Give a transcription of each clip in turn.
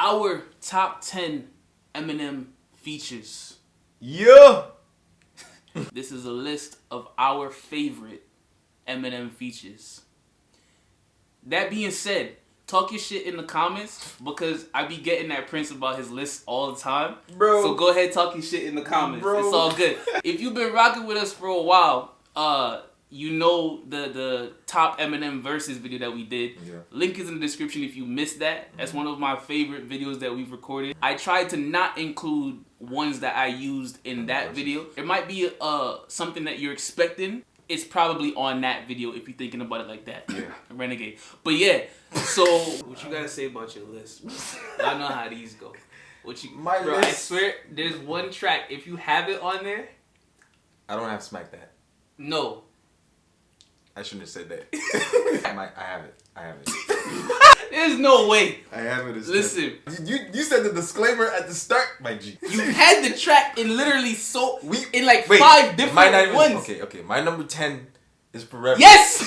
our top 10 Eminem features. Yeah. This is a list of our favorite Eminem features. That being said, talk your shit in the comments because I be getting that Prince about his list all the time. Bro. So go ahead, talk your shit in the comments. Bro. It's all good. If you've been rocking with us for a while, you know the top Eminem versus video that we did. Yeah. Link is in the description if you missed that. That's one of my favorite videos that we've recorded. I tried to not include ones that I used in that video. It might be something that you're expecting. It's probably on that video if you're thinking about it like that. Yeah. Renegade. But yeah, so what you gotta say about your list? Y'all know how these go. My bro, list. I swear, there's one track. If you have it on there, I don't have Smack That. no. I shouldn't have said that. I have it. I have it. There's no way. I have it. Listen. You said the disclaimer at the start, my G. You had the track in literally in like wait, 5 different ones. Okay. My number 10 is Forever. Yes!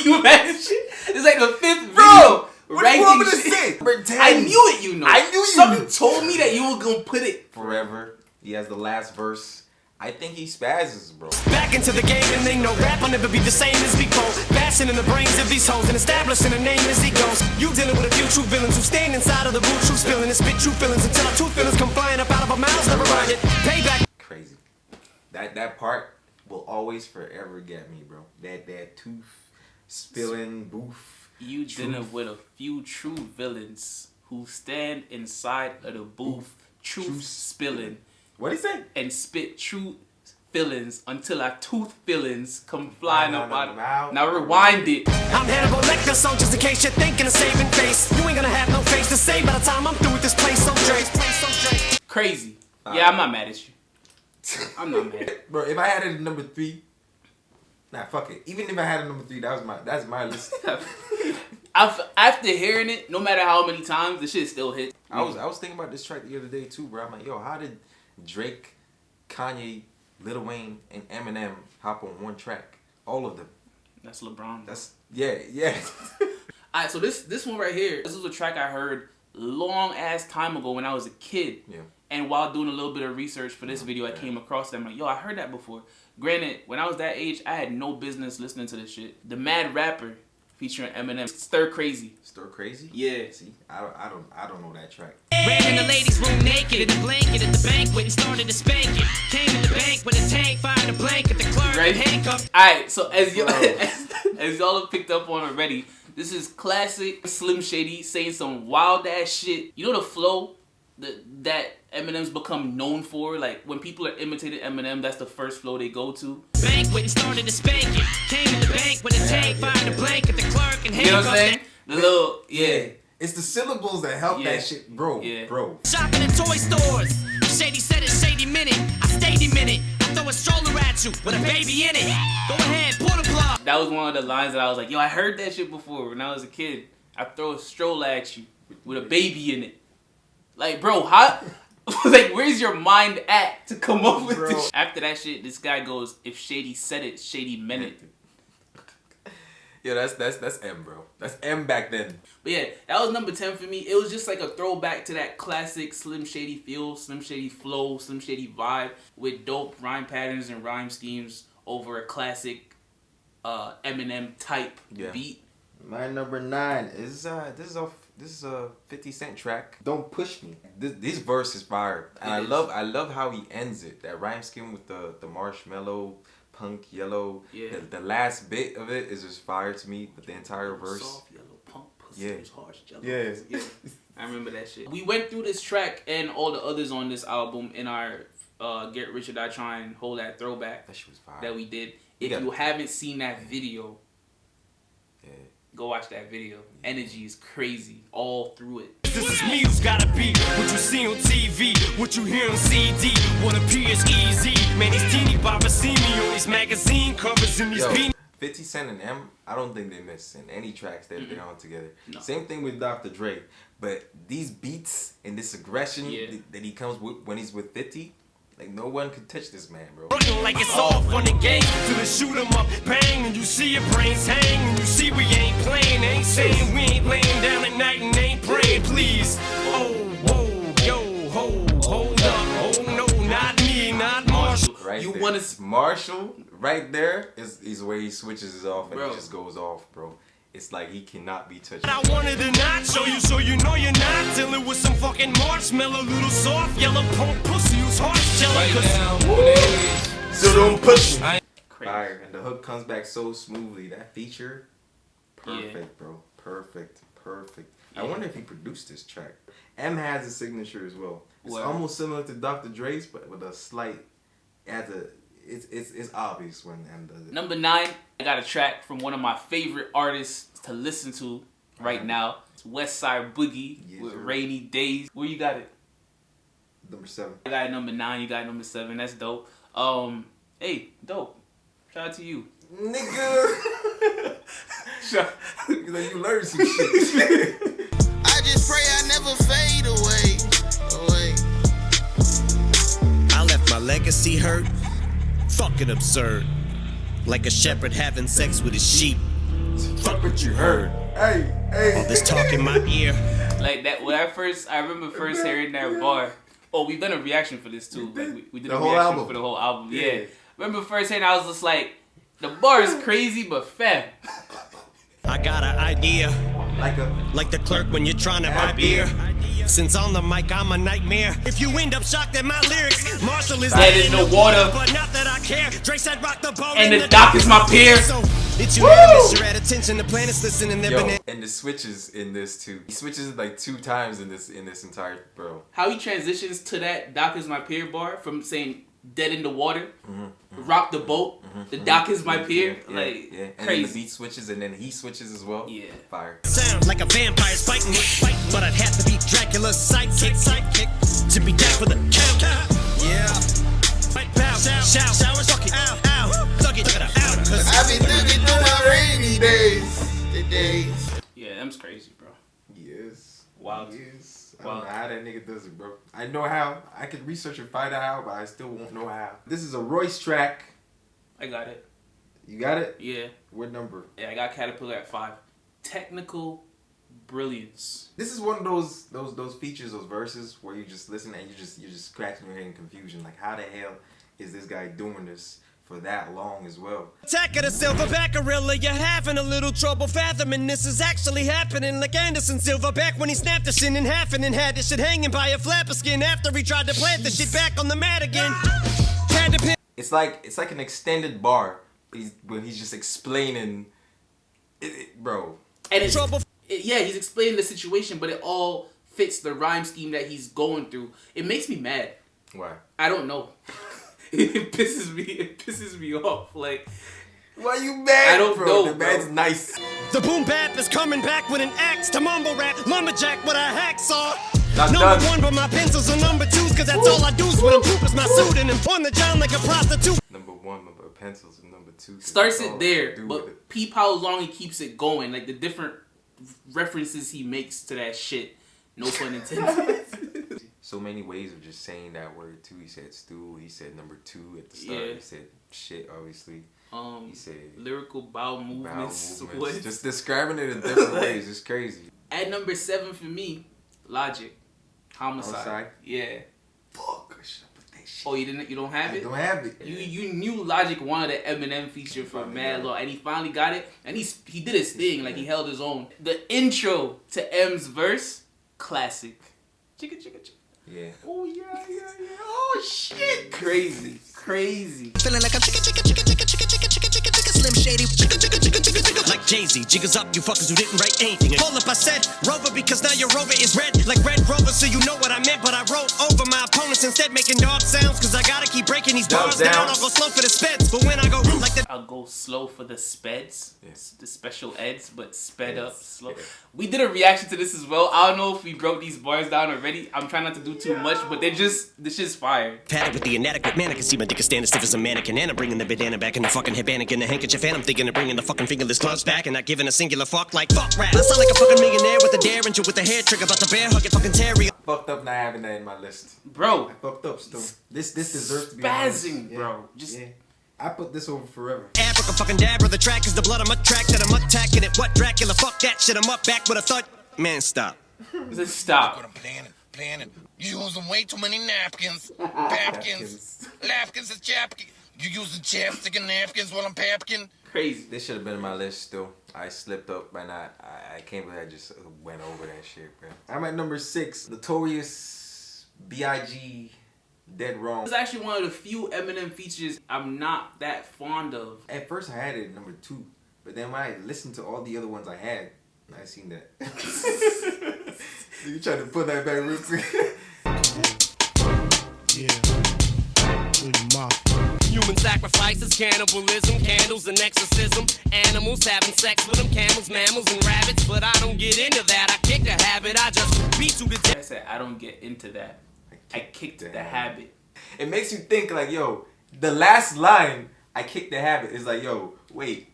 You mad as shit? It's like the 5th Bro, video. what do you want me to shit. say? Number 10. I knew it, you know. I knew you Something knew. told me that you were gonna put it. Forever. He has the last verse. I think he spazzes, bro. Back into the game and they know rap will never be the same as before. Bashing in the brains of these hoes and establishing a name as he goes. You dealing with a few true villains who stand inside of the boot, true spilling and spit true feelings until our true feelings come flying up out of our mouths. Never mind it. Payback. Crazy. That part will always forever get me, bro. That tooth spilling booth. You dealing with a few true villains who stand inside of the booth, truth spilling. What'd he say? And spit true feelings until our tooth feelings come flying up out of mouth. Now rewind it. I'm Hannibal Lecter, so just in case you're thinking of saving face, you ain't gonna have no face to say by the time I'm through with this place. So Drake. Crazy. Yeah, I'm not mad at you. I'm not mad. Bro, if I had it at number 3, nah, fuck it. Even if I had a number 3, that's my list. After hearing it, no matter how many times, the shit still hit. I was thinking about this track the other day too, bro. I'm like, yo, how did Drake, Kanye, Lil Wayne, and Eminem hop on one track? All of them. That's LeBron. That's yeah. Alright, so this one right here, this was a track I heard long ass time ago when I was a kid. Yeah. And while doing a little bit of research for this video, I came across them. Like, yo, I heard that before. Granted, when I was that age, I had no business listening to this shit. The Mad Rapper featuring Eminem, Stir Crazy. Stir Crazy? Yeah. See, I don't know that track. Ran in the ladies' room naked in the blanket at the banquet and started to spank it. Came in the bank with a tank, fired a blanket, the clerk Right. handcuffed. Alright, so as y'all have picked up on already, this is classic Slim Shady saying some wild ass shit. You know the flow that Eminem's become known for? Like when people are imitating Eminem, that's the first flow they go to. Banquet and started to spank it. Came in the bank with a tank, fired a blanket, the clerk and handcuffed. You know what I'm saying? The little, yeah. It's the syllables that help that shit, bro. Yeah. Bro. Shopping in toy stores. Shady said it's Shady Minute. I stayed a minute. I throw a stroller at you with a baby in it. Go ahead, pull the plug. That was one of the lines that I was like, yo, I heard that shit before when I was a kid. I throw a stroller at you with a baby in it. Like, bro, how? Like, where's your mind at to come up with this? After that shit, this guy goes, if Shady said it, Shady meant it. Yeah, that's M, bro. That's M back then. But yeah, that was number 10 for me. It was just like a throwback to that classic Slim Shady feel, Slim Shady flow, Slim Shady vibe with dope rhyme patterns and rhyme schemes over a classic Eminem type beat. My number 9 is this is a 50 Cent track. Don't Push Me. This verse is fire, and I love how he ends it. That rhyme scheme with the marshmallow, punk yellow. Yeah. The last bit of it is just fire to me. But the entire verse. Soft yellow punk pussy, Yeah. harsh jello. Yeah. I remember that shit. We went through this track and all the others on this album in our Get Rich or Die Trying Hold That Throwback That shit was fire. that we did. If you haven't seen that video, go watch that video. Energy is crazy all through it. This is me who's gotta be what you see on TV, what you hear on CD. What appears easy, man. These teeny boppers see me on these magazine covers and these beans. 50 Cent and M, I don't think they miss in any tracks they're on together. No. Same thing with Dr. Dre. But these beats and this aggression that he comes with when he's with 50, like no one could touch this man, bro. Running like it's all fun and games till they shoot 'em up, bang, and you see your brains hang, and you see we ain't playing, ain't saying we ain't laying down at night and ain't praying, please. Oh. to Marshall right there is where he switches it off and Bro. it just goes off, bro. It's like he cannot be touched. I wanted to not show you so you know you're not dealing with some fucking marshmallow, little soft yellow punk pussy who's horse jelly. right now. So don't push me. Crazy. Fire, and the hook comes back so smoothly. That feature, perfect, bro. Perfect. I wonder if he produced this track. M has a signature as well. It's almost similar to Dr. Dre's, but with a slight. It's obvious when M does it. Number 9, I got a track from one of my favorite artists to listen to right now. It's Westside Boogie with Rainy Days. Where you got it? Number 7. I got it number 9. You got it number 7. That's dope. Hey, dope. Shout out to you, Nigga. You learned some shit. I just pray I never fade away. I left my legacy hurt, fucking absurd. Like a shepherd having sex with his sheep. Fuck what you heard. Hey. All this talk in my ear. like that. When I remember first hearing that bar. Oh, we've done a reaction for this too. Like we did The a whole reaction album. for the whole album. Yeah. Remember first hearing, I was just like, the bar is crazy, but fam. I got an idea. Like the clerk when you're trying to buy beer. Since on the mic, I'm a nightmare. If you end up shocked at my lyrics, Marshall is dead in the water. But not that I care. Dre said rock the boat. And the doc is my peer. So it's unanimous. You're at attention. The planets listening. They're Yo, and the switches in this too. He switches like 2 times in this entire How he transitions to that doc is my peer bar from saying dead in the water, rock the boat, the doc is my peer, And crazy. then the beat switches and then he switches as well. Yeah. Fire. Sound like a vampire fighting with fight, but I'd have to be Dracula's sidekick to be down for the count. Yeah. Fight, bow, shout, showers, fuck it, ow, thug it, out. I be looking through my rainy days. The days. Yeah, them's crazy, bro. Yes. Wild. Yes. I Wow. don't know how that nigga does it, bro. I know how. I could research and find out how, but I still won't know how. This is a Royce track. I got it. You got it? Yeah. What number? Yeah, I got Caterpillar at 5. Technical brilliance. This is one of those features, those verses where you just listen and you're just scratching your head in confusion. Like, how the hell is this guy doing this for that long as well? Attack of the silverback gorilla, you're having a little trouble fathoming this is actually happening. Like Anderson Silverback when he snapped the shit in half and then had this shit hanging by a flap of skin after he tried to plant the shit back on the mat again. Had to pick. It's like an extended bar, when he's just explaining, bro. And it's Trouble. yeah, he's explaining the situation, but it all fits the rhyme scheme that he's going through. It makes me mad. Why? I don't know. It pisses me off. Like, Why you mad? I don't bro? know, The man's bro. nice. The boom bap is coming back with an axe to mumble rap. Lumberjack with a hacksaw. Not Number done. 1, but my pencils are number 2s, cause that's all I do is when I'm poop is my suit and I'm on the John like a prostitute. Number 1, number pencils, and number 2. starts That's all it there, I do with but it. peep how long he keeps it going. Like the different references he makes to that shit. No pun intended. So many ways of just saying that word too. He said stool. He said number 2 at the start. Yeah. He said shit, obviously. He said Lyrical bowel movements. What? Just describing it in different ways. It's crazy. At number 7 for me, Logic, Homicide. Homicide? Yeah. Fuck, I should have put that shit. Oh, you don't have I it? don't have it. You knew Logic wanted an Eminem feature for mad long, and he finally got it, and he did his thing, like he held his own. The intro to M's verse, classic. Chicka chicka chicka. Yeah. Oh yeah. Oh shit. Crazy. Feeling like I'm chicka slim shady chicka. Like Jay-Z, jiggers up, you fuckers who didn't write anything. Hold up, I said Rover because now your Rover is red, like Red Rover, so you know what I meant. But I wrote over my opponents instead, making dog sounds, cause I gotta keep breaking these bars down. I'll go slow for the speds, but when I go like the I'll go slow for the speds, Yes. the special eds, but sped Yes. up slow. Yeah. We did a reaction to this as well. I don't know if we broke these bars down already. I'm trying not to do too much, but this shit's fire. padded with the inadequate man, I can see my dick is standing stiff as a mannequin. And I'm bringing the bandana back in the fucking headband and the handkerchief. And I'm thinking of bringing the fucking fingerless gloves back and not giving a singular fuck like fuck rap. I sound like a fucking millionaire with a derringer with a hair trigger about the bear hugging fucking Terry. Fucked up not having that in my list. Bro, I fucked up still. This deserves to be on my list. spazzing, bro. Just Yeah. I put this over forever. Africa fucking dabber, the track is the blood I'm attacking that I'm attacking it. What Dracula, fuck that shit, I'm up back with a thud. Man, stop. just stop. What I'm planning. You using way too many napkins. Napkins. Napkins is chapkins. You using chapstick and napkins while I'm papkin? Crazy. This should have been in my list still. I slipped up and I can't believe I just went over that shit, bro. I'm at number 6. Notorious B.I.G. Dead Wrong. It's actually one of the few Eminem features I'm not that fond of. At first I had it at number 2. But then when I listened to all the other ones I had, I seen that. You trying to put that back real quick? Human sacrifices, cannibalism, candles and exorcism. Animals having sex with them, camels, mammals, and rabbits. But I don't get into that. I kick the habit. I just beat you to death. I said I don't get into that. I kicked the habit. It makes you think like, yo, the last line, I kicked the habit, is like, yo, wait.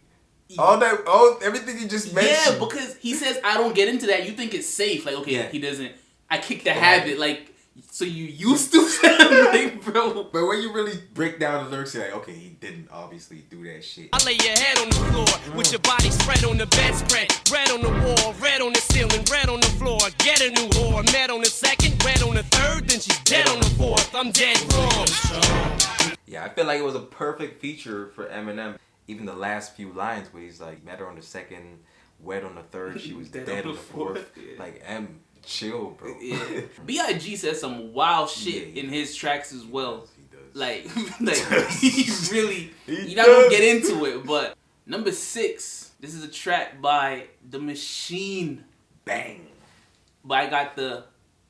Everything you just mentioned. Yeah, because he says I don't get into that. You think it's safe. Like, okay, Yeah. he doesn't. I kicked the habit. Like, so you used to. Like, bro. But when you really break down the lyrics, you're like, okay, he didn't obviously do that shit. I lay your head on the floor with your body spread on the bedspread. Red on the wall, red on the ceiling, red on the floor. Get a new whore. Met on the second, red on the third, then she's dead on the fourth. I'm dead wrong. Yeah, I feel like it was a perfect feature for Eminem. Even the last few lines where he's like, met her on the second, wet on the third, she was dead on the fourth. Yeah. Like, chill, bro. Yeah. B.I.G. says some wild shit Yeah, in his tracks as well. He does. Like he really, you're not gonna get into it. But number 6, this is a track by The Machine. Bang. But I got the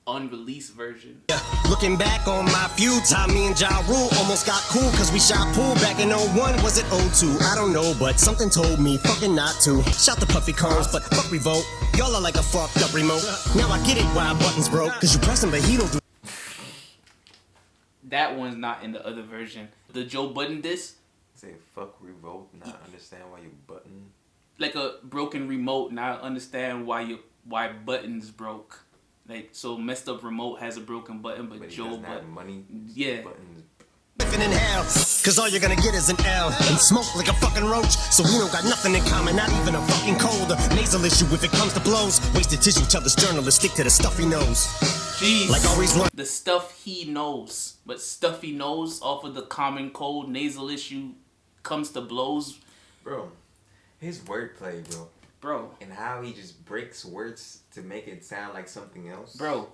unreleased version. Looking back on my feuds, how me and Ja Rule almost got cool cause we shot pool back in 01. Was it 02? I don't know, but something told me fucking not to. Shout the puffy cones, but fuck revolt. Y'all are like a fucked up remote. Now I get it why buttons broke, cause you press him but he don't do. That one's not in the other version. The Joe Budden diss, Say fuck revolt, not understand why you button. like a broken remote. Now I understand why buttons broke. Like, so messed up remote has a broken button, but He Joe doesn't have Budden, money. yeah. Buttons. Living in hell, cause all you're gonna get is an L and smoke like a fucking roach. So we don't got nothing in common, not even a fucking cold or nasal issue if it comes to blows. Wasted tissue, tell this journalist, stick to the stuff he knows. Jeez. Like always learn. The stuff he knows, but stuff he knows off of the common cold nasal issue comes to blows, Bro, his wordplay, bro. and how he just breaks words to make it sound like something else. Bro,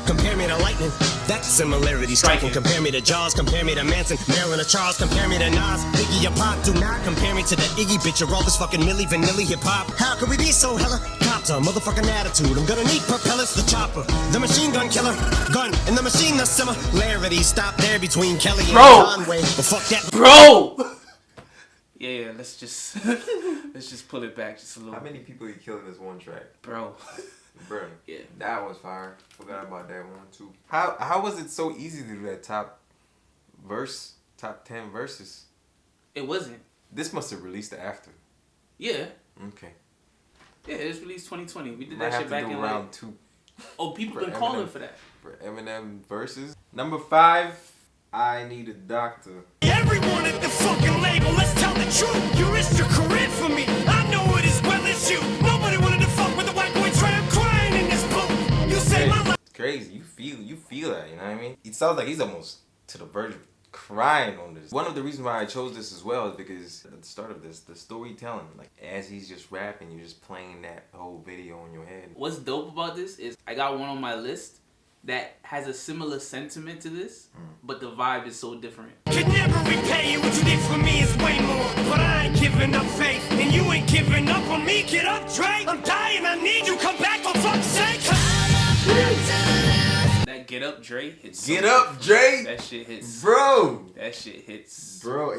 Compare me to lightning, that similarity striking. Compare me to Jaws, compare me to Manson, Marilyn or Charles, compare me to Nas, Biggie or Pop. Do not compare me to the Iggy bitch or all this fucking Milli Vanilli hip hop. How could we be so hella copped a motherfucking attitude? I'm gonna need propellers, the chopper, the machine gun killer, gun and the machine the similarity. Stop there between Kelly and Conway. But fuck that, bro. Yeah, let's just pull it back just a little. How many people he killed in this one track? Bro. Bro, Yeah. that was fire. Forgot about that one too. How was it so easy to do that top 10 verses? It wasn't. This must have released after. Yeah. Okay. Yeah, it was released 2020. We did Might that have shit to back do in round like... 2 Oh, people for been calling Eminem. for that. for Eminem verses. Number 5, I Need a Doctor. everyone at the fucking label, let's tell the truth. You risked your career for me, I know it as well as you. Nobody wanted to fuck with the white boy tramp crying in this boat. You say my life. It's crazy. You feel that, you know what I mean? It sounds like he's almost to the verge of crying on this. One of the reasons why I chose this as well is because at the start of this, the storytelling, like as he's just rapping, you're just playing that whole video in your head. What's dope about this is I got one on my list that has a similar sentiment to this, but the vibe is so different. Could never repay you, what you did for me is way more. But I ain't giving up faith, and you ain't giving up on me. Get up, Dre. I'm dying, I need you. Come back for fuck's sake. That Get Up Dre hits. Get up, Dre! That shit hits. Bro! That shit hits. Bro,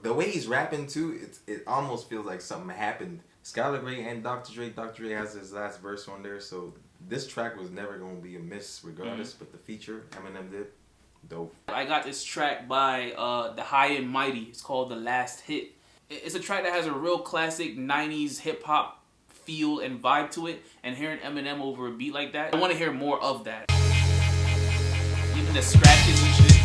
the way he's rapping too, it almost feels like something happened. Skylar Grey and Dr. Dre. Dr. Dre has his last verse on there, so this track was never going to be a miss regardless, but the feature Eminem did, dope. I got this track by The High and Mighty. It's called The Last Hit. It's a track that has a real classic 90s hip-hop feel and vibe to it, and hearing Eminem over a beat like that, I want to hear more of that. Even the scratches and shit.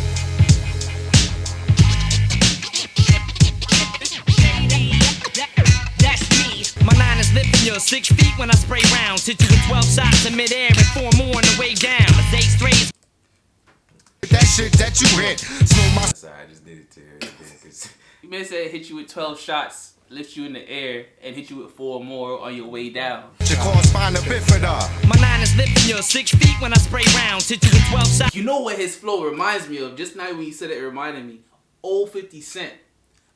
My 9 is lifting you 6 feet when I spray rounds. Hit you with 12 shots in midair and 4 more on the way down. It's 8 strays. That shit that you hit. Slow my. Sorry, I just did it to her. You may say hit you with 12 shots, lift you in the air, and hit you with 4 more on your way down. To cause spina bifida. My 9 is lifting you 6 feet when I spray rounds. Hit you with 12 shots. You know what his flow reminds me of? Just now when you said it, it reminded me. Old 50 Cent.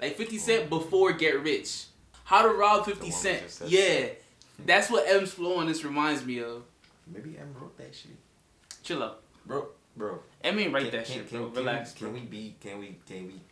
Like 50 Cent before Get Rich. How to Rob 50 Cent. Yeah. That's what M's flow on this reminds me of. Maybe M wrote that shit. Chill out. Bro. M ain't write that shit, bro. Relax. Can we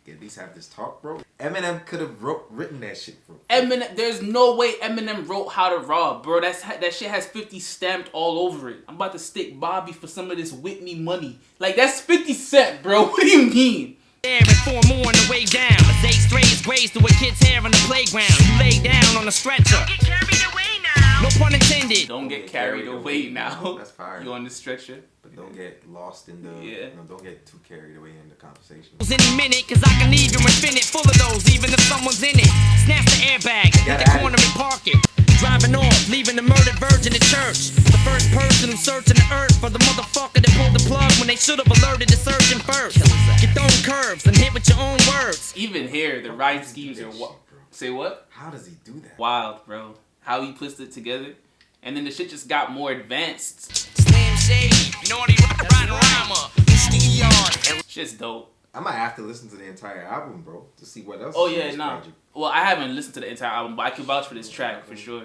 at least have this talk, bro? Eminem could have written that shit, bro. Eminem, there's no way Eminem wrote How to Rob, bro. That shit has 50 stamped all over it. I'm about to stick Bobby for some of this Whitney money. Like, that's 50 Cent, bro. What do you mean? There and 4 more on the way down. As 8 strays graze through a kid's hair on the playground. You lay down on a stretcher. Don't get carried away now. No pun intended. Don't get carried away now. That's fire. You on the stretcher. But don't get lost in the. Yeah. No, don't get too carried away in the conversation. Any minute, cause I can leave your infinite full of those, even if someone's in it. Snatch the airbag, hit the corner and park it. Driving off, leaving the murdered virgin at church. The first person who's searching the earth for the motherfucker that pulled the plug when they should have alerted the surgeon first. Get those curves and hit with your own words. Even here, the rhyme schemes are what? Say what? How does he do that? Wild, bro. How he puts it together. And then the shit just got more advanced. Slim Shady, naughty rhymer. It's the ER. Shit's dope. I might have to listen to the entire album, bro, to see what else. Oh is in yeah, this nah. project. Well, I haven't listened to the entire album, but I can vouch for this track for sure.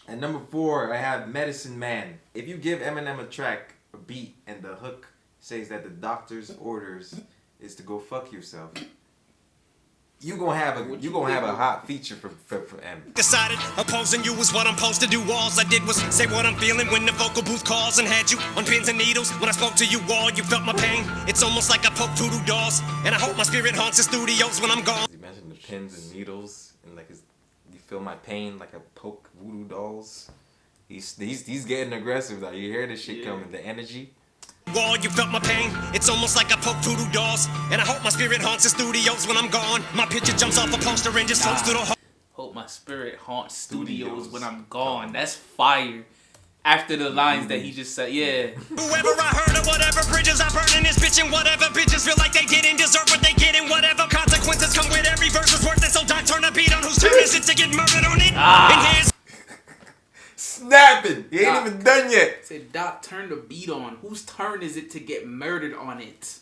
At number 4, I have Medicine Man. If you give Eminem a track, a beat, and the hook says that the doctor's orders is to go fuck yourself, you gonna have a hot feature for M. Decided opposing you was what I'm supposed to do. All I did was say what I'm feeling when the vocal booth calls and had you on pins and needles. When I spoke to you all, you felt my pain. It's almost like I poke voodoo dolls, and I hope my spirit haunts the studios when I'm gone. You mentioned the pins and needles, and like you feel my pain like I poke voodoo dolls. He's getting aggressive though. You hear this shit coming, the energy. Wall, you felt my pain. It's almost like I poke voodoo dolls, and I hope my spirit haunts the studios when I'm gone. My picture jumps off a poster and just floats through the hall. Hope my spirit haunts studios when I'm gone. That's fire. After the lines that he just said, yeah. Whoever I heard of, whatever bridges I burn in this bitch, and whatever bitches feel like they didn't deserve what they get, and whatever consequences come with every verse is worth it. So Doc turn a beat on whose turn is it to get murdered on it. And here's Snapping! He ain't even done yet. Said Doc, turn the beat on. Whose turn is it to get murdered on it?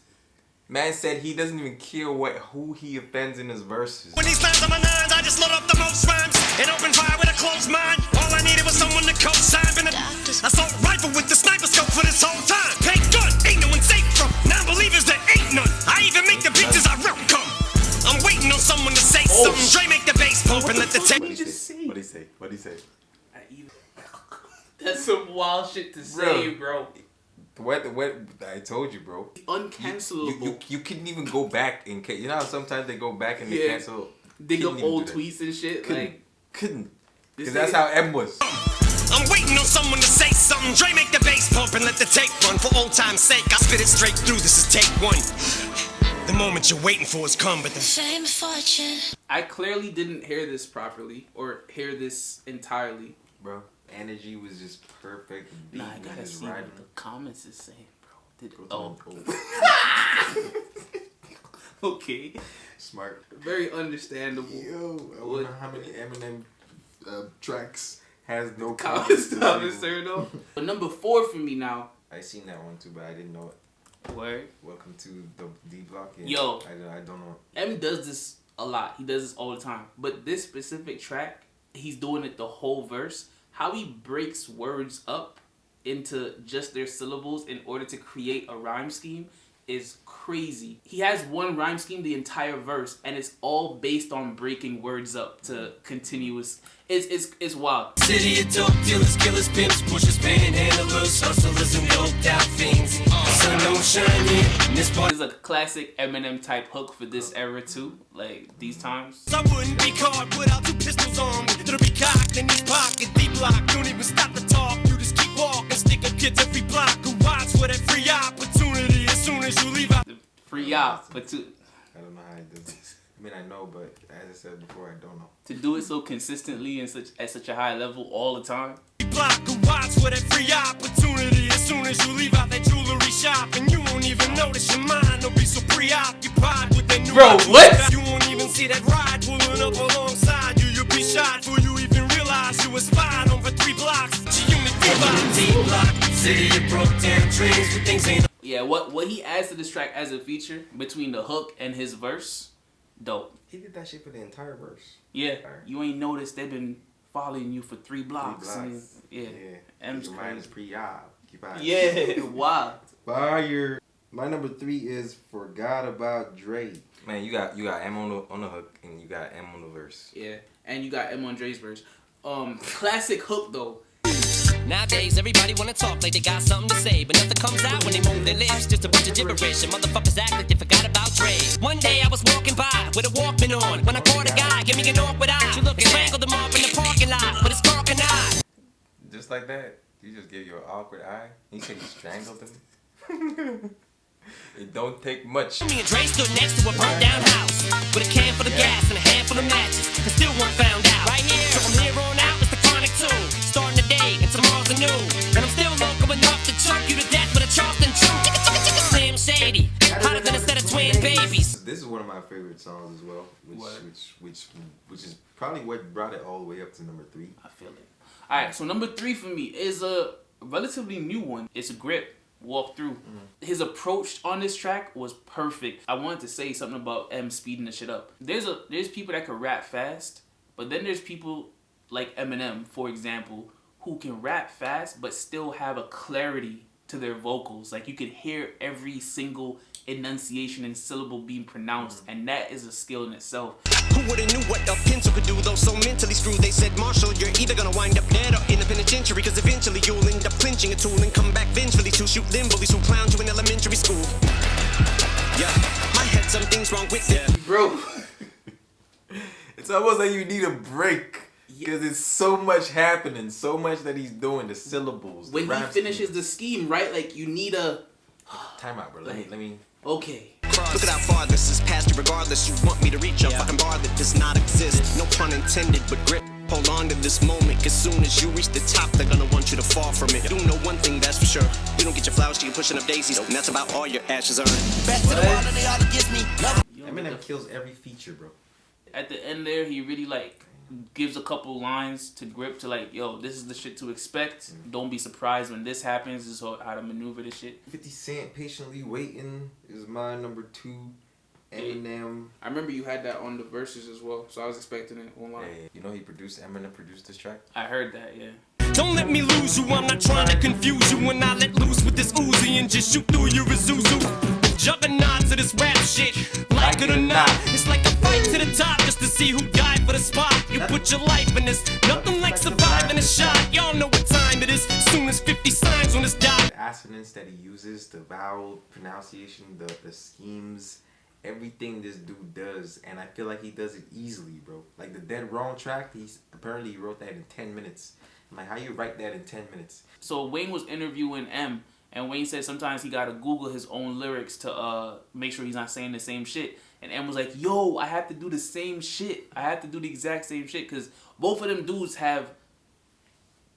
Man said he doesn't even care who he offends in his verses. when these lines on my nines, I just load up the most rhymes and open fire with a closed mind. All I needed was someone to co-sign. Been a assault rifle with the sniper scope for this whole time. Paint gun, ain't no one safe from non-believers, there ain't none. I even make the bitches I rep come. I'm waiting on someone to say something. Dre make the bass pump and let the tape. What'd he say? That's some wild shit to say, bro. What I told you, bro. Uncancelable. You couldn't even go back and you know how sometimes they go back and they cancel. Dig up old tweets and shit. Couldn't. Because that's how M was. I'm waiting on someone to say something. Dre make the bass pump and let the tape run. For old time's sake, I spit it straight through. This is take 1. The moment you're waiting for has come, but the fame and fortune. I clearly didn't hear this properly or hear this entirely, bro. Energy was just perfect. Nah, I gotta see what the comments is saying, bro. Okay. Smart. Very understandable. Yo, I wonder how many Eminem tracks has no comments turned off. But number 4 for me now. I seen that one too, but I didn't know it. Word. Welcome to the D Block. Yeah, yo, I don't know. M does this a lot. He does this all the time. But this specific track, he's doing it the whole verse. How he breaks words up into just their syllables in order to create a rhyme scheme is crazy. He has one rhyme scheme the entire verse, and it's all based on breaking words up to continuous. It's wild. City of dope dealers, killers, pimps, pushers, panhandlers, hustlers, and doped out things. Sun don't shine in this part. It's a classic Eminem type hook for this era too. Like these times. I wouldn't be caught without 2 pistols on me. It'll be cocked in his pocket, D-block. Don't even stop to talk. You just keep walking, stick up kids every block who watch for that free opportunity as soon as you leave out. The free op, but I don't know how he does this. I mean, I know, but as I said before, I don't know. To do it so consistently and at such a high level all the time. Block who watch for that free opportunity as soon as you leave out that jewelry shop, and you won't even notice your mind will be so Bro, what? You won't even see that ride pulling up alongside you. You'll be shot before you even realize you were spied on for 3 blocks. G-Unit D-Block, city of broke down dreams with things ain't. Yeah, what he adds to this track as a feature between the hook and his verse, dope. He did that shit for the entire verse. Yeah, you ain't noticed they've been following you for 3 blocks. And, yeah, M's your mind is pre-op. Yeah, wow. Fire. My number 3 is Forgot About Dre. Man, you got M on the hook and you got M on the verse. Yeah, and you got M on Dre's verse. Classic hook though. Nowadays, everybody wanna talk like they got something to say, but nothing comes out when they move their lips. Just a bunch of gibberish, and motherfuckers act like they forgot about Dre. One day I was walking by with a Walkman on when I caught a guy, give me an awkward eye. You looking strangled him off in the parking lot with his talking eye. Just like that, you just gave you an awkward eye. He said he strangled him. It don't take much. Me and Dre stood next to a burnt down house with a can full of gas and a handful of matches, and still one found out. Right here, so from here on out, it's the chronic too. Starting the day and tomorrow's a new, and I'm still local enough to choke you to death with a Charleston chew. Slim Shady, hotter than a set of twin babies. This is one of my favorite songs as well, which is probably what brought it all the way up to number 3. I feel it. All right, so number 3 for me is a relatively new one. It's a Grip. Walk Through. His approach on this track was perfect. I wanted to say something about M speeding the shit up. There's people that can rap fast, but then there's people like Eminem, for example, who can rap fast but still have a clarity to their vocals. Like you could hear every single enunciation and syllable being pronounced, and that is a skill in itself. Who would've knew what a pencil could do, though so mentally screwed? They said, Marshall, you're either gonna wind up dead or in the penitentiary, cause eventually you'll end up clinching a tool and come back vengefully to shoot them bullies who clowned you in elementary school. Yeah, I had some things wrong with it. Bro, It's almost like you need a break. Because it's so much happening, so much that he's doing, the syllables. when he finishes the scheme, right? Like you need a Time out, bro. Let me. okay. Look at how far this is past you regardless. You want me to reach a fucking bar that does not exist. No pun intended, but grip. Hold on to this moment, cause soon as you reach the top, they're gonna want you to fall from it. You know one thing, that's for sure. You don't get your flowers till you're pushing up daisies, and that's about all your ashes earn. Back to the wall and they all gives me love. Eminem kills every feature, bro. At the end there, he really like gives a couple lines to Grip to like, yo, this is the shit to expect. Don't be surprised when this happens. This is how to maneuver this shit. 50 Cent, Patiently Waiting is my number 2. Eminem. I remember you had that on the verses as well, so I was expecting it online. Hey, you know Eminem produced this track? I heard that, yeah. Don't let me lose you, I'm not trying to confuse you. When I let loose with this Uzi and just shoot through your Isuzu. Juggernauts of this rap shit, like it or not. It's like a fight to the top just to see who died for the spot. You put your life in this, nothing like surviving a shot. Y'all know what time it is, soon as 50 signs on this dot. The assonance that he uses, the vowel pronunciation, the schemes, everything this dude does, and I feel like he does it easily, bro. Like the Dead Wrong track, he wrote that in 10 minutes. I'm like, how you write that in 10 minutes? So Wayne was interviewing M, and Wayne said sometimes he gotta Google his own lyrics to make sure he's not saying the same shit. And M was like, yo, I have to do the same shit. I have to do the exact same shit, because both of them dudes have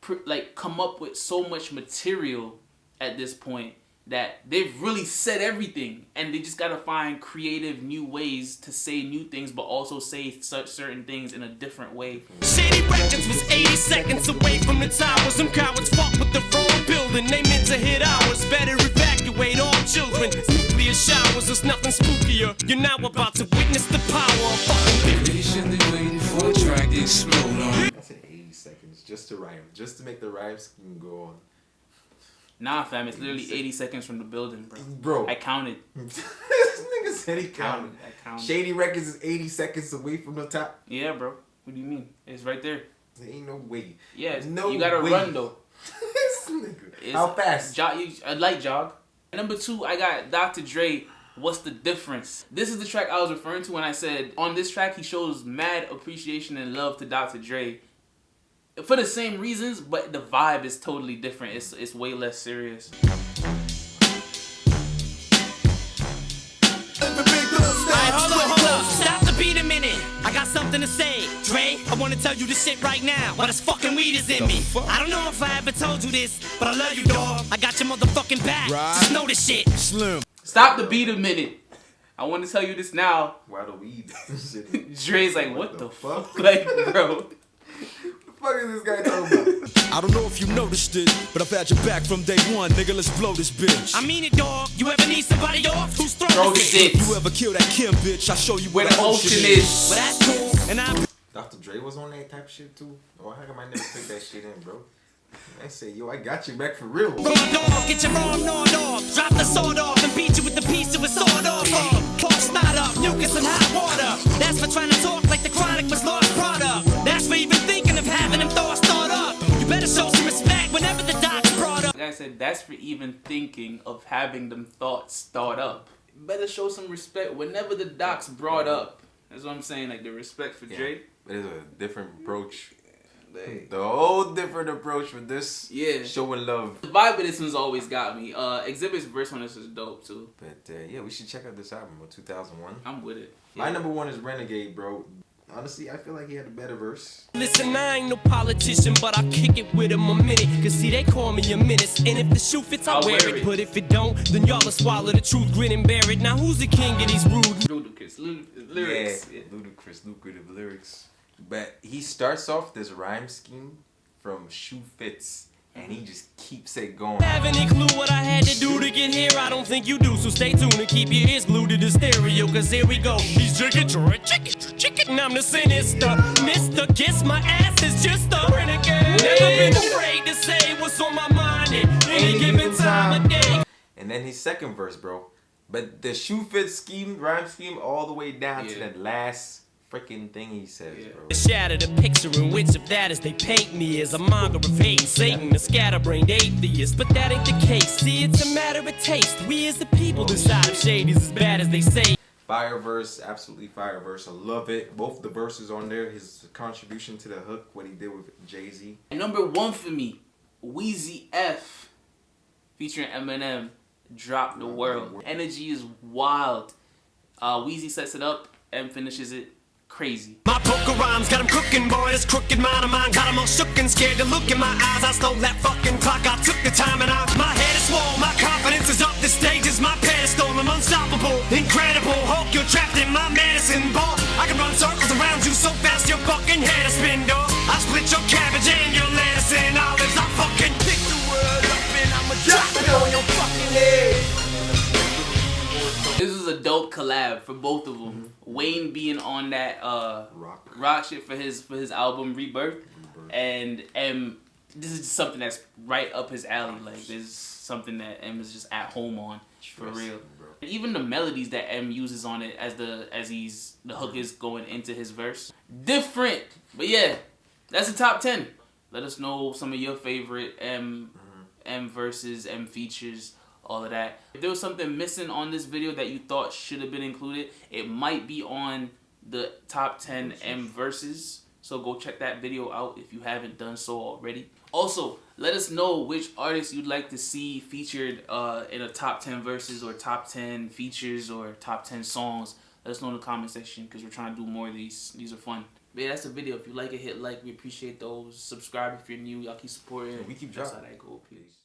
come up with so much material at this point that they've really said everything, and they just gotta find creative new ways to say new things, but also say such certain things in a different way. Shady Records was 80 seconds away from the tower. Some cowards fuck with the wrong building. They meant to hit ours. Better evacuate all children. Nuclear showers, there's nothing spookier. You're now about to witness the power of fucking Patiently waiting for a track to explode on. I said 80 seconds just to rhyme, just to make the rhyme scheme go on. Nah, fam, it's literally 80 seconds from the building, bro. Bro. I counted. This nigga said he counted. I counted. Shady Records is 80 seconds away from the top. Yeah, bro. What do you mean? It's right there. There ain't no way. Yeah, no you gotta way. run though. This nigga. How fast? A light jog. Number 2, I got Dr. Dre. What's the difference? This is the track I was referring to when I said on this track he shows mad appreciation and love to Dr. Dre. For the same reasons, but the vibe is totally different. It's way less serious. Alright, hold up. Stop the beat a minute. I got something to say. Dre, I wanna tell you this shit right now. But this fucking weed is in me. I don't know if I ever told you this, but I love you, dog. I got your motherfucking back. Just know this shit. Slim. Stop the beat a minute. I want to tell you this now. Why the weed? Dre's like, what the fuck? Like, bro. What the fuck is this guy talking about? I don't know if you noticed it, but I've had your back from day one, nigga. Let's blow this bitch. I mean it, dog. You ever need somebody off who's Bro, throwing this it? it. You ever kill that Kim bitch? I'll show you Where the ocean is. Well, that's cool. And I Dr. Dre was on that type of shit too? Or how come I never picked that shit in, bro? I say, yo, I got you back for real. raw dog, get your raw gnawed off. Drop the sword off and beat you with the piece of a sword off. Talk snot up, mucus and hot water. That's for trying to talk like the chronic was lost product. That's for even thinking of having them thoughts thought up. You better show some respect whenever the doc's brought up. Like I said, that's for even thinking of having them thoughts thought up. Better show some respect whenever the doc's brought up. That's what I'm saying, like the respect for Dre. There's a different approach. The whole different approach with this. Yeah. Showing love. The vibe of this one's always got me. Exhibit's verse on this is dope too. But yeah, we should check out this album of 2001. I'm with it. My number one is Renegade, bro. Honestly, I feel like he had a better verse. Listen, I ain't no politician, but I'll kick it with him a minute. Cause see, they call me a menace. And if the shoe fits, I'll wear it. But if it don't, then y'all will swallow the truth, grin and bear it. Now who's the king of these rude Ludicrous lyrics. Yeah, ludicrous, lucrative lyrics. But he starts off this rhyme scheme from Shoe Fits, and he just keeps it going. Have any clue what I had to do to get here? I don't think you do, so stay tuned and keep your ears glued to the stereo. Cause here we go. He's chicken, and I'm the sinister. Mister, kiss my ass is just a renegade. Never been afraid to say what's on my mind at any given time of day. And then his second verse, bro. But the Shoe Fits scheme, rhyme scheme, all the way down to that last freaking thing he says, bro. Shatter the picture in which of that as they paint me as a monger of hate and Satan, a scatterbrained atheist. But that ain't the case. See, it's a matter of taste. We as the people decide if shade is as bad as they say. Fire verse, absolutely fire verse. I love it. Both the verses on there. His contribution to the hook, what he did with Jay-Z. And number one for me, Weezy F featuring Eminem, Drop the World. Energy is wild. Weezy sets it up and finishes it crazy. My poker rhymes got him cooking, boy. This crooked mind of mine got him all shook and scared to look in my eyes. I stole that fucking clock. I took the time and my head is swole. My confidence is up. The stage is my pedestal. I'm unstoppable, incredible. Hulk, you're trapped in my medicine ball. I can run circles around you so fast your fucking head is spin, dog. I split your cabbage and your lettuce and olives. I fucking pick the world up and I'ma drop it on your fucking head. This was a dope collab for both of them. Wayne being on that rock shit for his album Rebirth, and M. This is just something that's right up his alley. Like this is something that M is just at home on for real. And even the melodies that M uses on it as the hook is going into his verse, different. But yeah, that's the top 10. Let us know some of your favorite M verses, M features, all of that. If there was something missing on this video that you thought should have been included, it might be on the top 10 M verses. So go check that video out if you haven't done so already. Also, let us know which artists you'd like to see featured in a top 10 verses or top 10 features or top 10 songs. Let us know in the comment section because we're trying to do more of these. These are fun. But yeah, that's the video. If you like it, hit like. We appreciate those. Subscribe if you're new. Y'all keep supporting. We keep That's dropping. how that go. Peace.